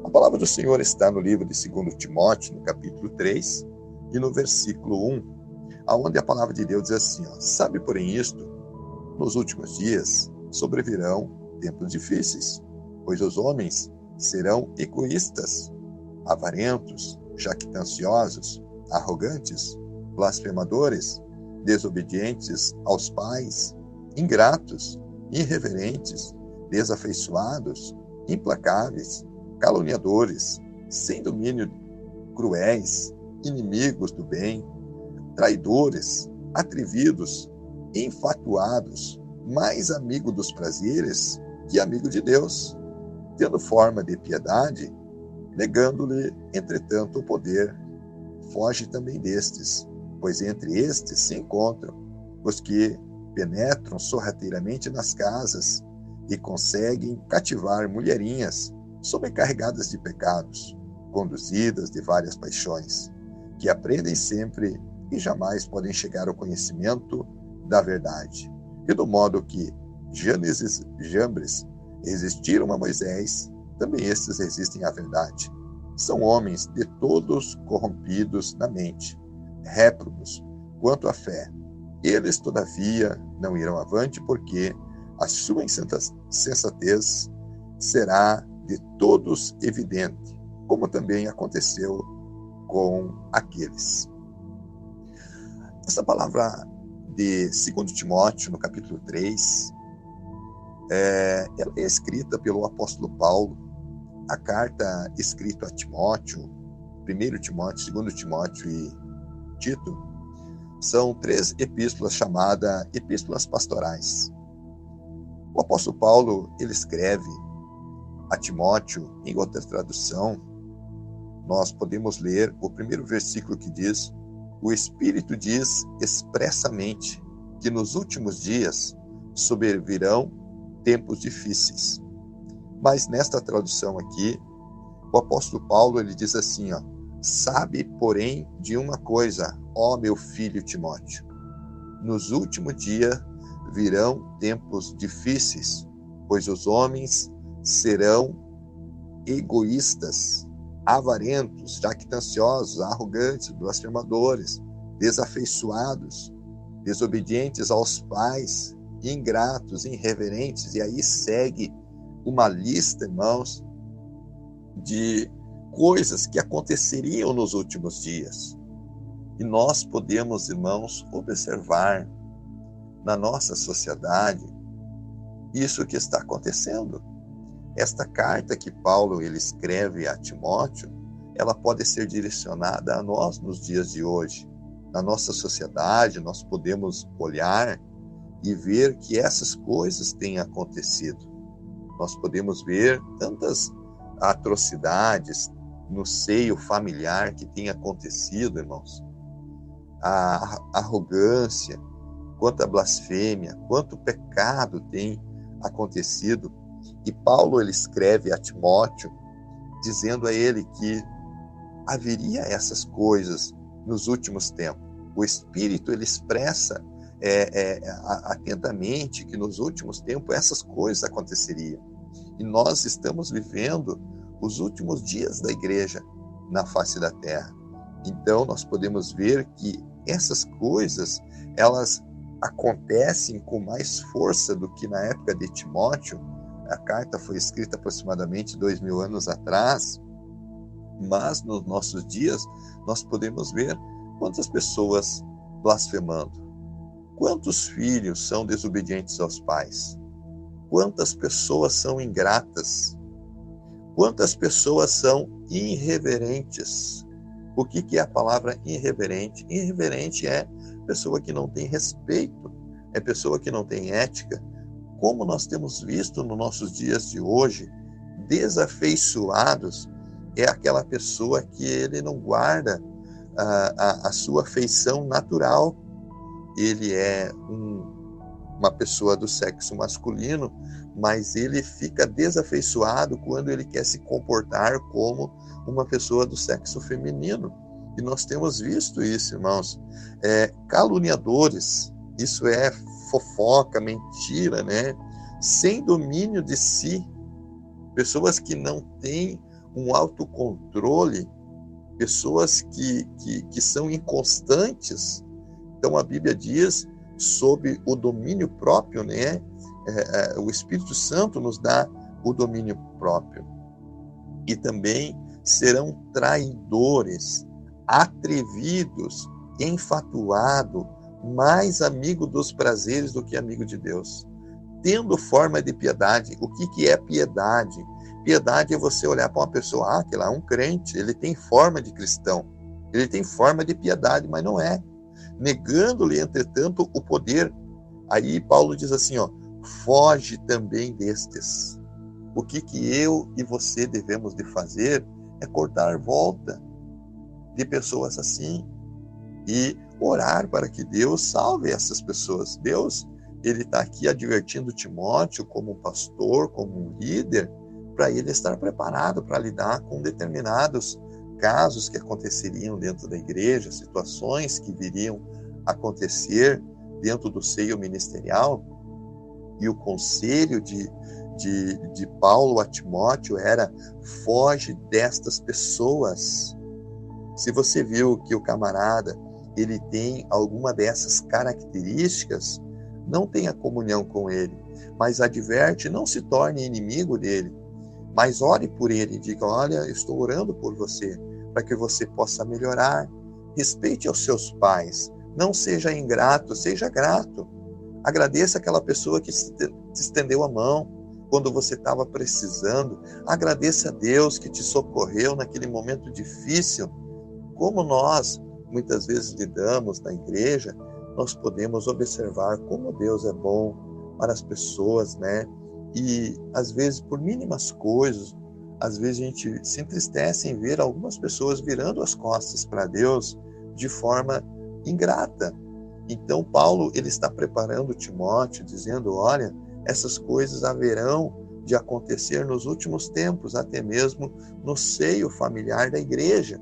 A palavra do Senhor está no livro de 2 Timóteo, no capítulo 3, e no versículo 1, aonde a palavra de Deus diz assim, sabe, porém, isto, nos últimos dias sobrevirão tempos difíceis, pois os homens serão egoístas, avarentos, jactanciosos, arrogantes, blasfemadores, desobedientes aos pais, ingratos, irreverentes, desafeiçoados, implacáveis, caluniadores, sem domínio, cruéis, inimigos do bem, traidores, atrevidos, infatuados, mais amigo dos prazeres que amigo de Deus, tendo forma de piedade, negando-lhe, entretanto, o poder. Foge também destes, pois entre estes se encontram os que penetram sorrateiramente nas casas e conseguem cativar mulherinhas sobrecarregadas de pecados, conduzidas de várias paixões, que aprendem sempre e jamais podem chegar ao conhecimento da verdade. E do modo que Jambres resistiram a Moisés, também estes resistem à verdade. São homens de todos corrompidos na mente, réprobos quanto à fé. Eles, todavia, não irão avante, porque a sua insensatez será de todos evidente, como também aconteceu com aqueles. Essa palavra de 2 Timóteo, no capítulo 3, ela é escrita pelo apóstolo Paulo. A carta escrita a Timóteo, 1 Timóteo, 2 Timóteo e Tito, são 3 epístolas chamadas epístolas pastorais. O apóstolo Paulo, ele escreve a Timóteo, em outra tradução, nós podemos ler o primeiro versículo que diz: o Espírito diz expressamente que nos últimos dias sobrevirão tempos difíceis. Mas nesta tradução aqui, o apóstolo Paulo, ele diz assim, sabe, porém, de uma coisa, ó meu filho Timóteo, nos últimos dias virão tempos difíceis, pois os homens serão egoístas, avarentos, jactanciosos, arrogantes, blasfemadores, desafeiçoados, desobedientes aos pais, ingratos, irreverentes, e aí segue uma lista, irmãos, de coisas que aconteceriam nos últimos dias. E nós podemos, irmãos, observar na nossa sociedade isso que está acontecendo. Esta carta que Paulo ele escreve a Timóteo, ela pode ser direcionada a nós nos dias de hoje. Na nossa sociedade, nós podemos olhar e ver que essas coisas têm acontecido. Nós podemos ver tantas atrocidades no seio familiar que tem acontecido, irmãos. A arrogância, quanto a blasfêmia, quanto pecado tem acontecido. E Paulo ele escreve a Timóteo, dizendo a ele que haveria essas coisas nos últimos tempos. O Espírito ele expressa atentamente que nos últimos tempos essas coisas aconteceriam. E nós estamos vivendo os últimos dias da igreja na face da terra. Então nós podemos ver que essas coisas, elas acontecem com mais força do que na época de Timóteo. A carta foi escrita aproximadamente 2000 anos atrás, mas nos nossos dias nós podemos ver quantas pessoas blasfemando, quantos filhos são desobedientes aos pais, quantas pessoas são ingratas, quantas pessoas são irreverentes. O que é a palavra irreverente? Irreverente é pessoa que não tem respeito, é pessoa que não tem ética. Como nós temos visto nos nossos dias de hoje, desafeiçoados é aquela pessoa que ele não guarda a sua feição natural. Ele é uma pessoa do sexo masculino, mas ele fica desafeiçoado quando ele quer se comportar como uma pessoa do sexo feminino. E nós temos visto isso, irmãos. Caluniadores, isso é fofoca, mentira, né? Sem domínio de si. Pessoas que não têm um autocontrole, pessoas que são inconstantes. Então a Bíblia diz sobre o domínio próprio, né? O Espírito Santo nos dá o domínio próprio. E também serão traidores, atrevidos, enfatuados, mais amigo dos prazeres do que amigo de Deus. Tendo forma de piedade. O que é piedade? Piedade é você olhar para uma pessoa, aquele lá é um crente, ele tem forma de cristão, ele tem forma de piedade, mas não é. Negando-lhe, entretanto, o poder. Aí Paulo diz assim, foge também destes. O que eu e você devemos de fazer é cortar volta de pessoas assim e orar para que Deus salve essas pessoas. Deus, ele está aqui advertindo Timóteo como um pastor, como um líder, para ele estar preparado para lidar com determinados casos que aconteceriam dentro da igreja, situações que viriam acontecer dentro do seio ministerial. E o conselho de Paulo a Timóteo era: foge destas pessoas. Se você viu que o camarada ele tem alguma dessas características, não tenha comunhão com ele, mas adverte, não se torne inimigo dele, mas ore por ele e diga: olha, eu estou orando por você, para que você possa melhorar. Respeite aos seus pais, não seja ingrato, seja grato. Agradeça aquela pessoa que te estendeu a mão quando você estava precisando. Agradeça a Deus que te socorreu naquele momento difícil. Como nós muitas vezes lidamos na igreja, nós podemos observar como Deus é bom para as pessoas, né? E às vezes, por mínimas coisas, às vezes a gente se entristece em ver algumas pessoas virando as costas para Deus de forma ingrata. Então Paulo, ele está preparando Timóteo, dizendo: olha, essas coisas haverão de acontecer nos últimos tempos, até mesmo no seio familiar da igreja.